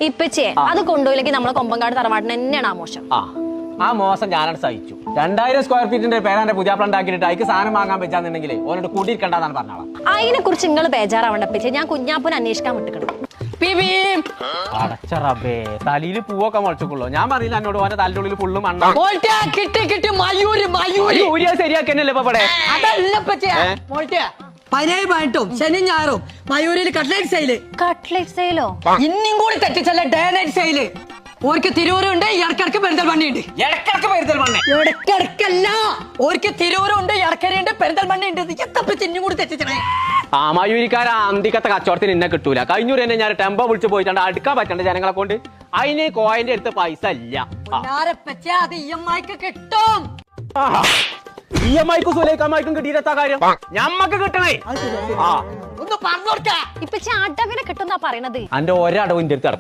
ഇപ്പച്ചേ അത് കൊണ്ടുപോയില്ലെങ്കിൽ നമ്മളെ കൊമ്പങ്കാട് തറവാട്ടിന് തന്നെയാണ് ആ മോശം. ആ മോശം ഞാനാണ് സഹിച്ചു. 2000 സ്ക്വയർ ഫീറ്റിന്റെ പേരാന്റെ പുതിയ പ്ലാൻ ഉണ്ടാക്കിയിട്ട് അതിക്ക് സാധനം വാങ്ങാൻ പറ്റാന്നുണ്ടെങ്കിൽ ഓനോട് കൂട്ടിയിരിക്കണ്ടെന്നാണ് പറഞ്ഞോളാം. അതിനെ കുറിച്ച് നിങ്ങൾ ബേജാറാവണ്ട ഇപ്പച്ചേ. ഞാൻ കുഞ്ഞാപ്പൂനെ അന്വേഷിക്കാൻ വിട്ടിക്കണം. അടച്ചറബേ തലയിൽ പൂവൊക്കെ മുളച്ചോളൂ. ഞാൻ പറയില്ല എന്നോട് ഓന്റെ തലയുടെ ഉള്ളിൽ ഫുള്ളും മണ്ണ ശരിയാക്കന്നല്ലേ ഇപ്പൊ ഇവിടെ. പനയുമായിട്ടും ശനി ഞായറും മയൂരിൽ കട്ട്ലേറ്റ് സെയില്. കട്ട്ലേറ്റ് സെയിലോ? ഇന്നും കൂടി തെറ്റിച്ചല്ല ഡേ നൈറ്റ് സെയില്. ഓർക്ക് തിരൂരുണ്ട്, ഇടക്കിടക്ക് പെരിന്തൽമണ്ണയുണ്ട്. ഇടക്കിടക്കല്ല, ഓർക്ക് തിരൂരുണ്ട്, ഇടക്കരയുണ്ട്, പെരിന്തൽമണ്ണയുണ്ട്. എത്തപ്പറ്റി ഇന്നും കൂടി തെറ്റിച്ചേ. ആ മയൂരിക്കാരാ അന്തിക്കത്തെ കച്ചവടത്തിന് ഇന്നെ കിട്ടൂല. കഴിഞ്ഞൂർ തന്നെ ഞാൻ ടെമ്പോ വിളിച്ച് പോയിട്ടുണ്ട് അടുക്കാൻ പറ്റണ്ട ജനങ്ങളെ കൊണ്ട്. അതിന് കോയിന്റെ അടുത്ത് പൈസ ഇല്ല. അത് EMIക്ക് കിട്ടും. EMIക്കും സുലൈഖാമായിക്കും കിട്ടിയിട്ടാ കാര്യം ഞമ്മക്ക് കിട്ടണേ. ഒന്ന് പറഞ്ഞോടുക്ക. ഇപ്പച്ചേ അടവിനെ കിട്ടുന്നാ പറയണത്. അന്റെ ഒരടവ് ഇന്റെ അടുത്ത്